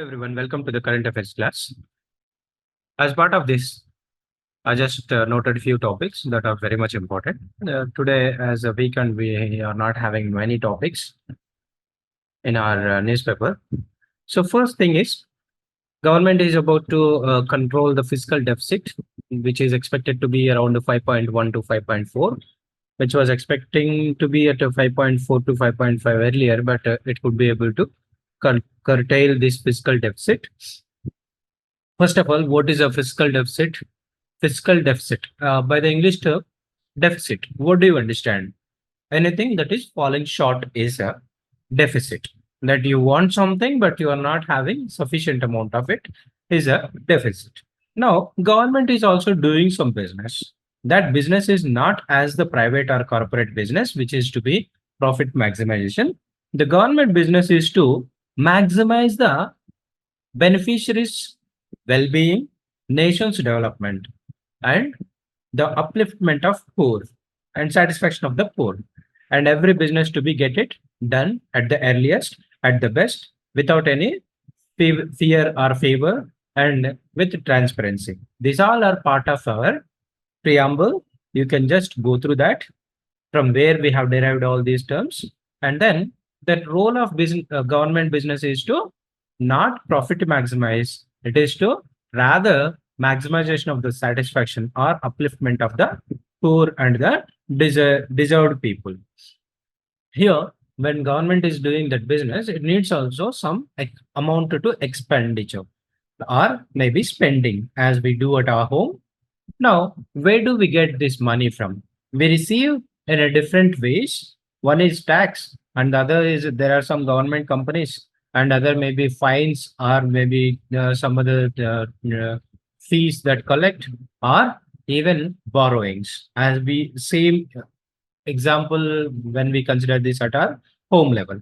everyone, welcome to the current affairs class. As part of this, I just noted a few topics that are very much important. Today, as a weekend, we are not having many topics in our newspaper. So, first thing is, government is about to control the fiscal deficit, which is expected to be around 5.1 to 5.4, which was expecting to be at a 5.4 to 5.5 earlier, but it could be able to curtail this fiscal deficit. First of all, what is a fiscal deficit? Fiscal deficit, by the English term, deficit. What do you understand? Anything that is falling short is a deficit. That you want something, but you are not having sufficient amount of it is a deficit. Now, government is also doing some business. That business is not as the private or corporate business, which is to be profit maximization. The government business is to maximize the beneficiaries' well-being, nation's development, and the upliftment of poor and satisfaction of the poor, and every business to be get it done at the earliest, at the best, without any fear or favor, and with transparency. These all are part of our preamble. You can just go through that from where we have derived all these terms, and then the role of business, government business is to not profit maximize, it is to rather maximization of the satisfaction or upliftment of the poor and the deserved people. Here, when government is doing that business, it needs also some amount to expenditure or maybe spending as we do at our home. Now, where do we get this money from? We receive in a different ways. One is tax, and the other is there are some government companies, and other maybe fines or maybe some other fees that collect, or even borrowings. As we same example when we consider this at our home level,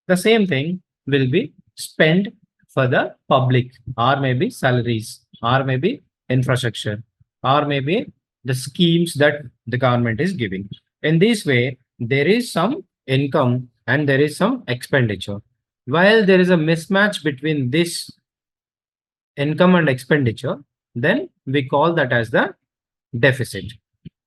the same thing will be spent for the public, or maybe salaries, or maybe infrastructure, or maybe the schemes that the government is giving. In this way, there is some income and there is some expenditure. While there is a mismatch between this income and expenditure, then we call that as the deficit.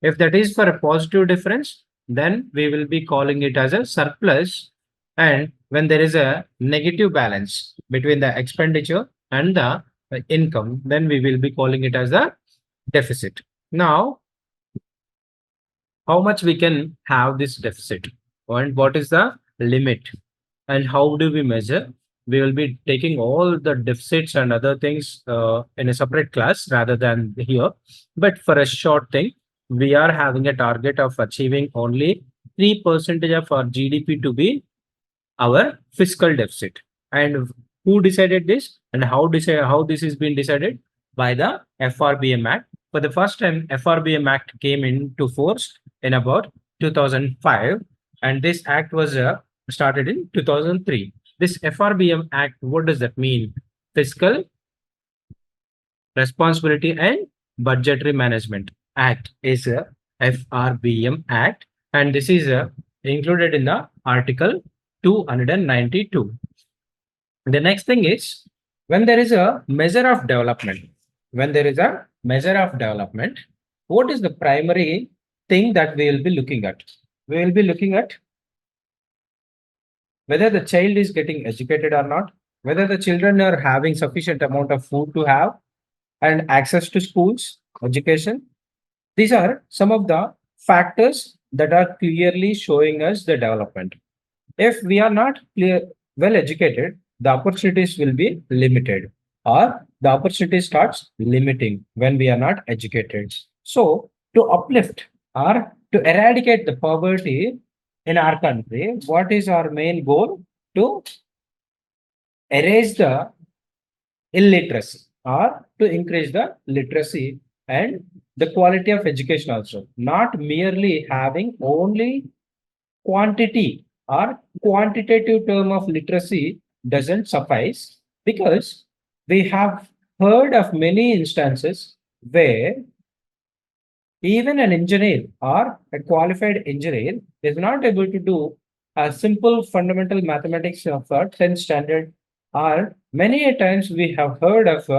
If that is for a positive difference, then we will be calling it as a surplus. And when there is a negative balance between the expenditure and the income, then we will be calling it as a deficit. Now, how much we can have this deficit, and what is the limit, and how do we measure? We will be taking all the deficits and other things in a separate class rather than here. But for a short thing, we are having a target of achieving only 3% of our GDP to be our fiscal deficit. And who decided this, and how this is being decided? By the FRBM Act. For the first time, FRBM Act came into force in about 2005, and this act was started in 2003. This FRBM Act, what does that mean? Fiscal Responsibility and Budgetary Management Act is a FRBM Act, and this is included in the Article 292. The next thing is, when there is a measure of development, what is the primary thing that we will be looking at? We will be looking at whether the child is getting educated or not, whether the children are having sufficient amount of food to have, and access to schools, education. These are some of the factors that are clearly showing us the development. If we are not well educated, the opportunities will be limited, or the opportunity starts limiting when we are not educated. So, to uplift or to eradicate the poverty in our country, what is our main goal? To erase the illiteracy, or to increase the literacy and the quality of education also. Not merely having only quantity or quantitative term of literacy doesn't suffice, because we have heard of many instances where even an engineer or a qualified engineer is not able to do a simple fundamental mathematics of a 10th standard Or many a times we have heard of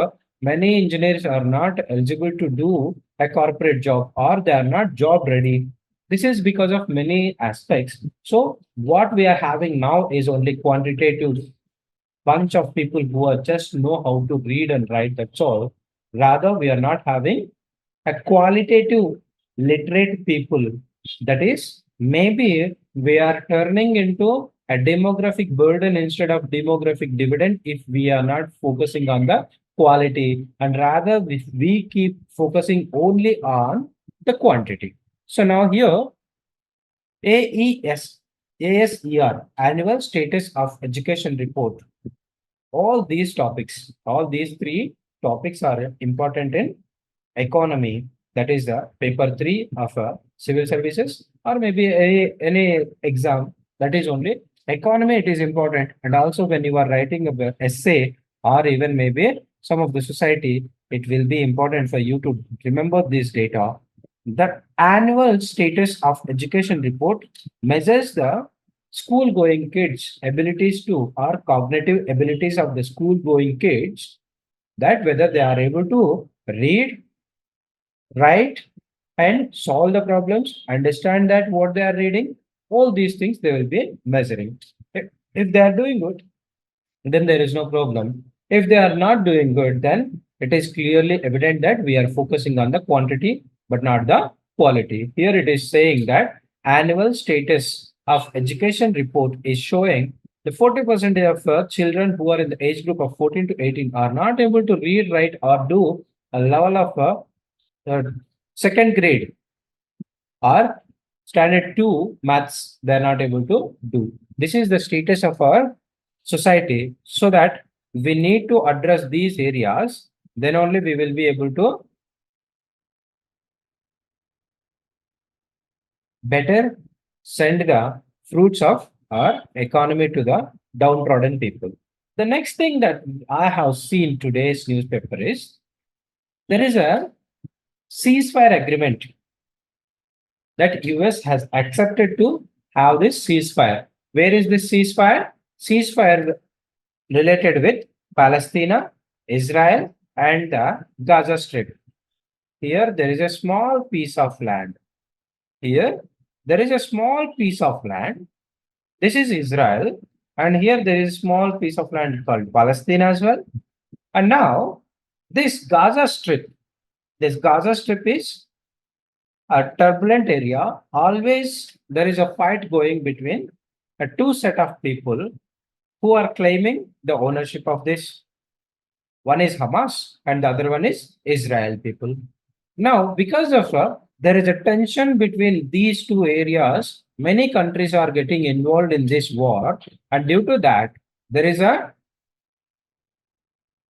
many engineers are not eligible to do a corporate job or they are not job ready. This is because of many aspects. So what we are having now is only quantitative bunch of people who are just know how to read and write. That's all. Rather, we are not having a qualitative literate people. That is, maybe we are turning into a demographic burden instead of demographic dividend if we are not focusing on the quality and rather if we keep focusing only on the quantity. So now here AES ASER Annual Status of Education Report, all these topics, all these three topics are important in economy. That is the paper three of civil services or maybe any exam. That is only economy. It is important. And also when you are writing a essay or even maybe some of the society, it will be important for you to remember this data. The annual status of education report measures the school going kids abilities to or cognitive abilities of the school going kids, that whether they are able to read, write, and solve the problems, understand that what they are reading, all these things they will be measuring. If they are doing good, then there is no problem. If they are not doing good, then it is clearly evident that we are focusing on the quantity but not the quality. Here it is saying that annual status of education report is showing the 40% of children who are in the age group of 14 to 18 are not able to read, write, or do a level of second grade or standard 2 maths they're not able to do. This is the status of our society, so that we need to address these areas, then only we will be able to better send the fruits of our economy to the downtrodden people. The next thing that I have seen today's newspaper is there is a ceasefire agreement that US has accepted to have this ceasefire. Where is this ceasefire? Ceasefire related with Palestine, Israel, and the Gaza Strip. Here there is a small piece of land. Here there is a small piece of land. This is Israel, and here there is a small piece of land called Palestine as well. And now this Gaza Strip, this Gaza Strip is a turbulent area. Always there is a fight going between a two set of people who are claiming the ownership of this. One is Hamas and the other one is Israel people. Now, because of there is a tension between these two areas, many countries are getting involved in this war, and due to that, there is a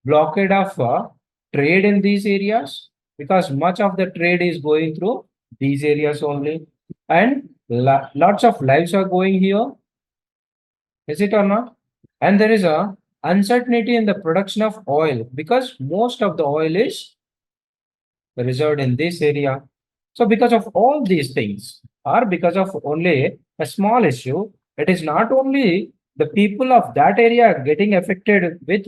blockade of trade in these areas because much of the trade is going through these areas only, and lots of lives are going here. Is it or not? And there is a uncertainty in the production of oil because most of the oil is reserved in this area. So because of all these things, or because of only a small issue, it is not only the people of that area getting affected with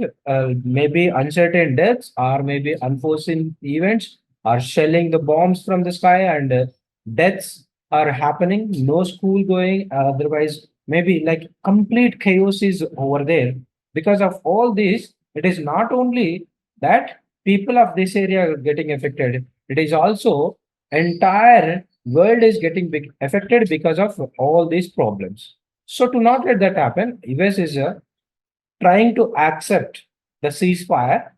maybe uncertain deaths or maybe unforeseen events or shelling the bombs from the sky and deaths are happening, no school going, otherwise maybe like complete chaos is over there. Because of all this, it is not only that people of this area are getting affected, it is also entire world is getting affected because of all these problems. So to not let that happen, US is trying to accept the ceasefire.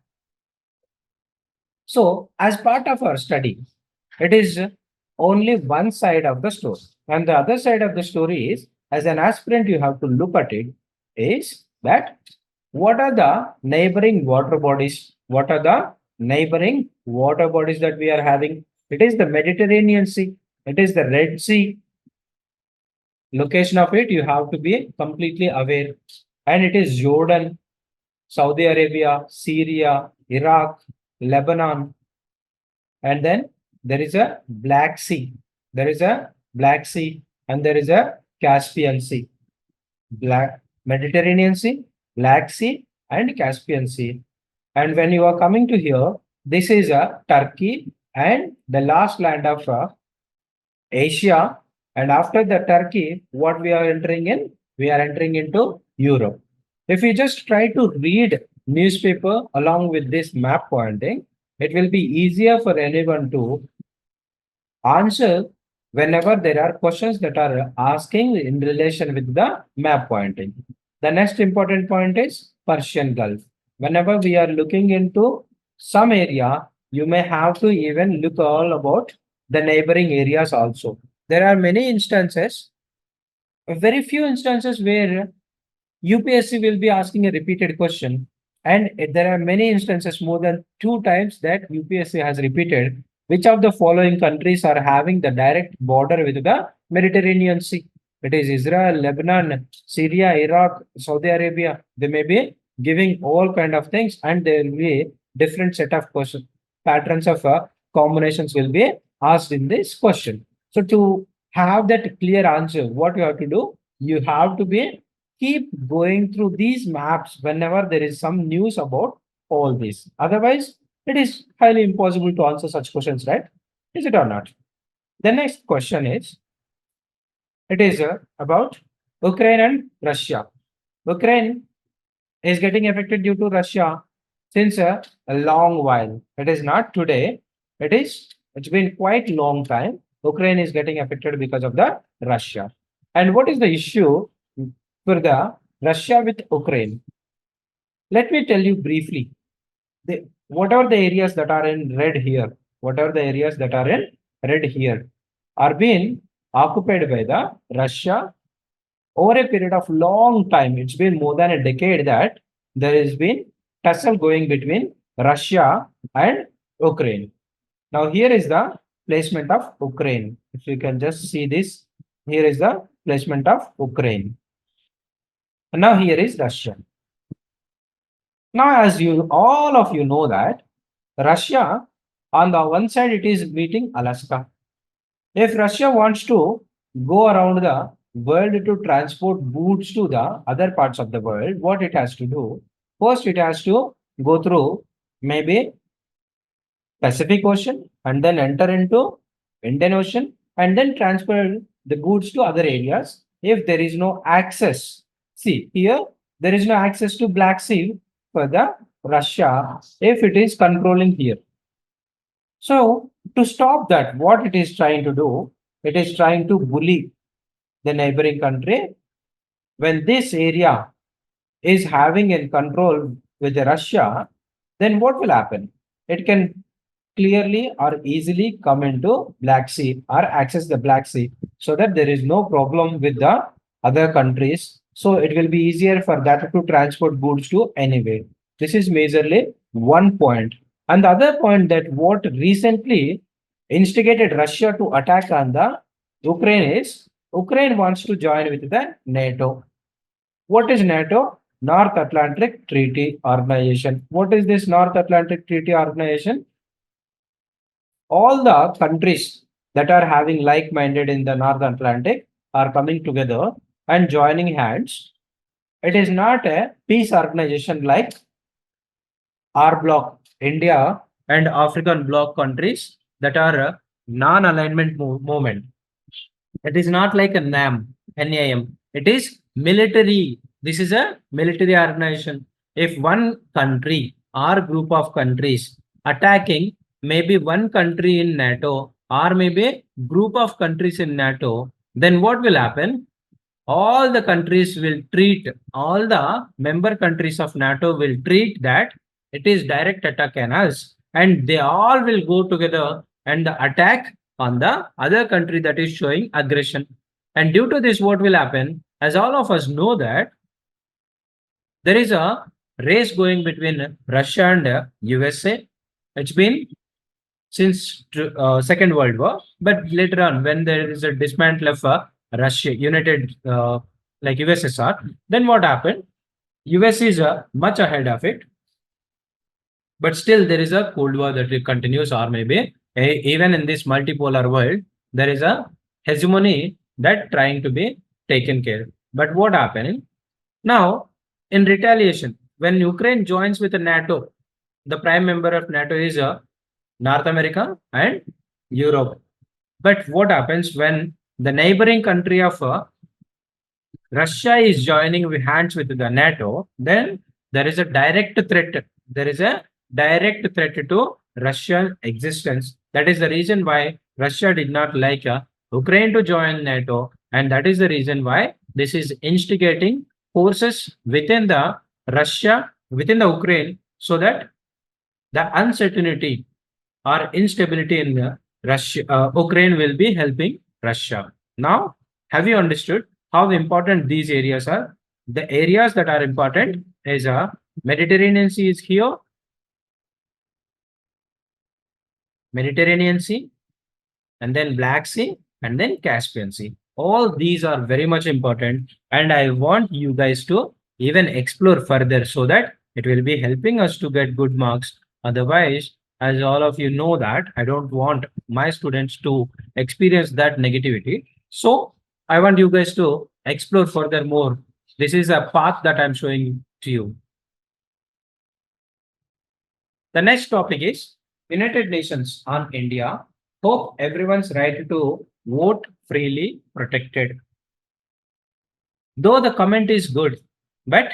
So as part of our study, it is only one side of the story. And the other side of the story is, as an aspirant, you have to look at it, is that what are the neighboring water bodies? What are the neighboring water bodies that we are having? It is the Mediterranean Sea. It is the Red Sea. Location of it, you have to be completely aware. And it is Jordan, Saudi Arabia, Syria, Iraq, Lebanon. And then there is a Black Sea. There is a Black Sea and there is a Caspian Sea. Black Mediterranean Sea, Black Sea, and Caspian Sea. And when you are coming to here, this is Turkey and the last land of Asia. And after the Turkey, what we are entering in? We are entering into Europe. If we just try to read newspaper along with this map pointing, it will be easier for anyone to answer whenever there are questions that are asking in relation with the map pointing. The next important point is Persian Gulf. Whenever we are looking into some area, you may have to even look all about the neighboring areas also. There are many instances, very few instances where UPSC will be asking a repeated question, and there are many instances, more than 2 times, that UPSC has repeated which of the following countries are having the direct border with the Mediterranean Sea. It is Israel, Lebanon, Syria, Iraq, Saudi Arabia. They may be giving all kind of things, and there will be different set of question patterns of combinations will be asked in this question. So to have that clear answer, what you have to do, you have to be keep going through these maps whenever there is some news about all this. Otherwise, it is highly impossible to answer such questions, right? Is it or not? The next question is, it is about Ukraine and Russia. Ukraine is getting affected due to Russia since a long while. It is not today. It's been quite long time. Ukraine is getting affected because of the Russia. And what is the issue for the Russia with Ukraine? Let me tell you briefly. What are the areas that are in red here? What are the areas that are in red here? Are being occupied by the Russia over a period of long time. It's been more than a decade that there has been tussle going between Russia and Ukraine. Now here is the placement of Ukraine. If you can just see this, here is the placement of Ukraine. And now here is Russia. Now, as you all of you know that Russia, on the one side, it is meeting Alaska. If Russia wants to go around the world to transport goods to the other parts of the world, what it has to do? First, it has to go through maybe Pacific Ocean and then enter into Indian Ocean and then transfer the goods to other areas. If there is no access, see here, there is no access to Black Sea for the Russia if it is controlling here. So to stop that, what it is trying to do, it is trying to bully the neighboring country. When this area is having in control with the Russia, then what will happen? It can clearly or easily come into Black Sea or access the Black Sea so that there is no problem with the other countries. So it will be easier for that to transport goods to anywhere. This is majorly one point. And the other point, that what recently instigated Russia to attack on the Ukraine is Ukraine wants to join with the NATO. What is NATO? North Atlantic Treaty Organization. What is this North Atlantic Treaty Organization? All the countries that are having like-minded in the North Atlantic are coming together and joining hands. It is not a peace organization like R bloc, India and African bloc countries that are a non-alignment movement. It is not like a NAM. It is military. This is a military organization. If one country or group of countries attacking maybe one country in NATO or maybe group of countries in NATO, then what will happen? All the countries will treat, all the member countries of NATO will treat that it is direct attack on us, and they all will go together and attack on the other country that is showing aggression. And due to this, what will happen? As all of us know that there is a race going between Russia and USA. It's been since Second World War, but later on, when there is a dismantle of Russia, United like USSR, then what happened? US is much ahead of it, but still there is a Cold War that continues, or maybe even in this multipolar world, there is a hegemony that trying to be taken care. But what happened now? In retaliation, when Ukraine joins with the NATO, the prime member of NATO is North America and Europe. But what happens when the neighboring country of Russia is joining with hands with the NATO? Then there is a direct threat. There is a direct threat to Russian existence. That is the reason why Russia did not like Ukraine to join NATO, and that is the reason why this is instigating forces within the Russia, within the Ukraine, so that the uncertainty or instability in the Russia, Ukraine will be helping Russia. Now, have you understood how important these areas are? The areas that are important is Mediterranean Sea is here, Mediterranean Sea, and then Black Sea, and then Caspian Sea. All these are very much important, and I want you guys to even explore further so that it will be helping us to get good marks. Otherwise, as all of you know that I don't want my students to experience that negativity. So I want you guys to explore further more. This is a path that I'm showing to you. The next topic is United Nations on India. Hope everyone's right to vote freely protected. Though the comment is good, but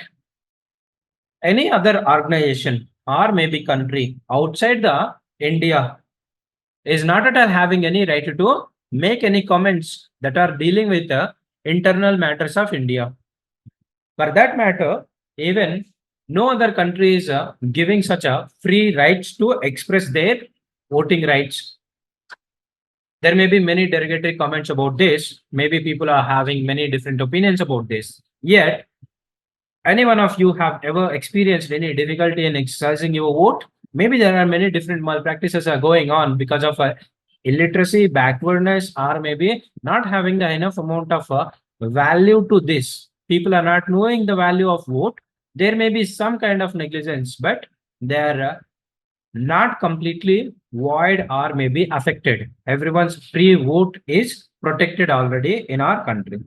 any other organization or maybe country outside the India is not at all having any right to make any comments that are dealing with the internal matters of India. For that matter, even no other country is giving such a free rights to express their voting rights. There may be many derogatory comments about this. Maybe people are having many different opinions about this. Yet, any one of you have ever experienced any difficulty in exercising your vote? Maybe there are many different malpractices are going on because of illiteracy, backwardness, or maybe not having the enough amount of value to this. People are not knowing the value of vote. There may be some kind of negligence, but they're not completely void or maybe affected. Everyone's free vote is protected already in our country.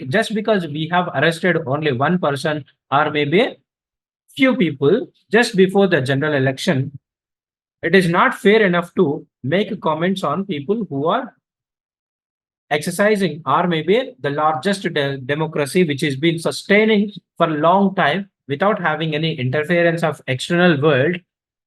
Just because we have arrested only one person or maybe few people just before the general election, it is not fair enough to make comments on people who are exercising or maybe the largest democracy which has been sustaining for a long time without having any interference of external world.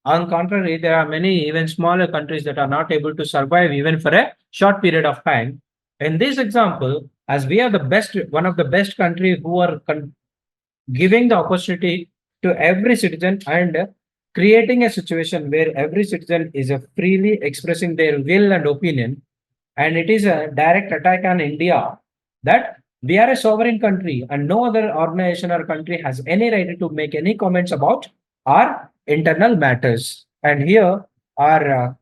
On contrary, there are many even smaller countries that are not able to survive even for a short period of time. In this example, as we are the best, one of the best countries who are giving the opportunity to every citizen and creating a situation where every citizen is freely expressing their will and opinion, and it is a direct attack on India that we are a sovereign country and no other organization or country has any right to make any comments about our internal matters. And here, our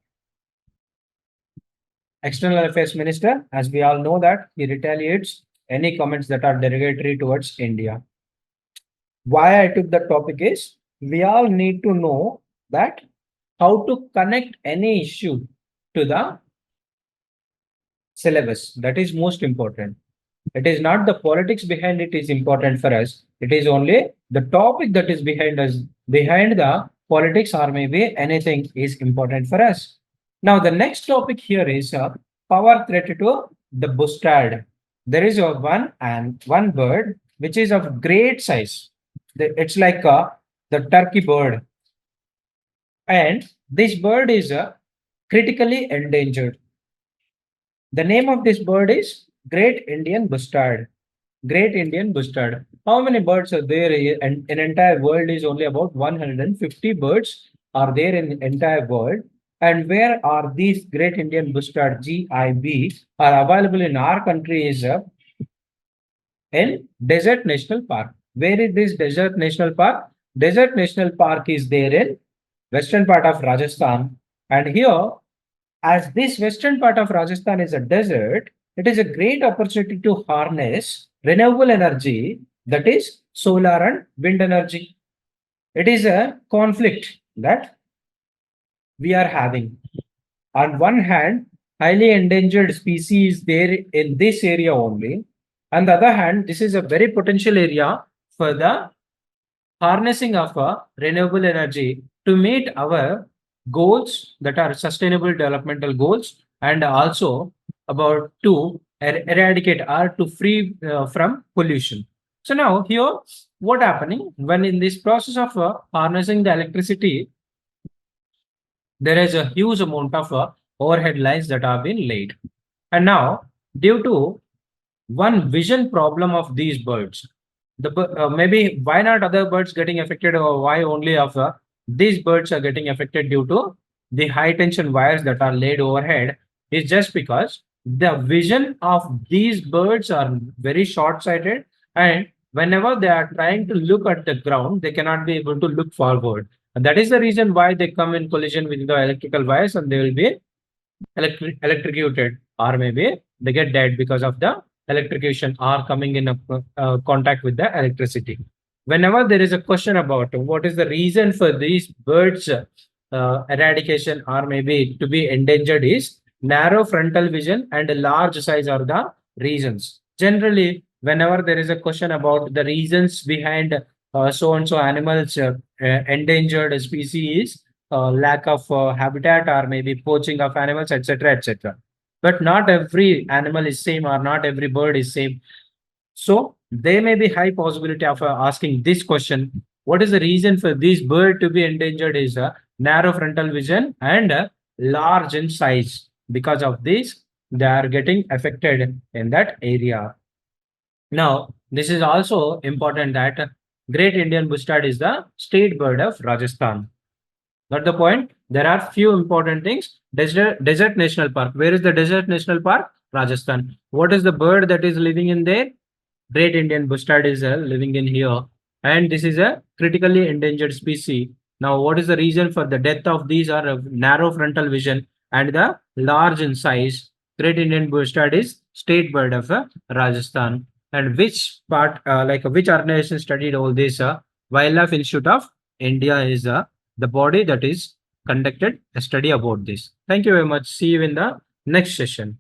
external affairs minister, as we all know that he retaliates any comments that are derogatory towards India. Why I took the topic is we all need to know that how to connect any issue to the syllabus. That is most important. It is not the politics behind it is important for us. It is only the topic that is behind us, behind the politics or maybe anything is important for us. Now, the next topic here is power threat to the bustard. There is a one bird which is of great size. It's like the turkey bird, and this bird is critically endangered. The name of this bird is Great Indian Bustard. Great Indian Bustard. How many birds are there in entire world is only about 150 birds are there in the entire world. And where are these Great Indian Bustard GIB are available in our country is in Desert National Park. Where is this Desert National Park? Desert National Park is there in western part of Rajasthan. And here, as this western part of Rajasthan is a desert, it is a great opportunity to harness renewable energy, that is solar and wind energy. It is a conflict that we are having. On one hand, highly endangered species there in this area only. On the other hand, this is a very potential area for the harnessing of renewable energy to meet our goals that are sustainable developmental goals, and also about to eradicate or to free from pollution. So now here, what happening when in this process of harnessing the electricity, there is a huge amount of overhead lines that have been laid. And now, due to one vision problem of these birds, maybe why not other birds getting affected, or why only of these birds are getting affected due to the high tension wires that are laid overhead, is just because the vision of these birds are very short sighted, and whenever they are trying to look at the ground, they cannot be able to look forward, and that is the reason why they come in collision with the electrical wires, and they will be electrocuted, or maybe they get dead because of the electrocution or coming in a contact with the electricity. Whenever there is a question about what is the reason for these birds eradication or maybe to be endangered, is narrow frontal vision and a large size are the reasons. Generally, whenever there is a question about the reasons behind so and so animals endangered species, lack of habitat or maybe poaching of animals, etc., etc. But not every animal is same, or not every bird is same. So there may be high possibility of asking this question: what is the reason for this bird to be endangered? Is a narrow frontal vision and large in size. Because of this, they are getting affected in that area. Now, this is also important that Great Indian Bustard is the state bird of Rajasthan. Got the point? There are few important things. Desert National Park. Where is the Desert National Park? Rajasthan. What is the bird that is living in there? Great Indian bustard is living in here, and this is a critically endangered species. Now, what is the reason for the death of these? Are narrow frontal vision and the large in size. Great Indian bustard is state bird of Rajasthan. And which part, like which organization studied all this? Wildlife Institute of India is the body that is conducted a study about this. Thank you very much. See you in the next session.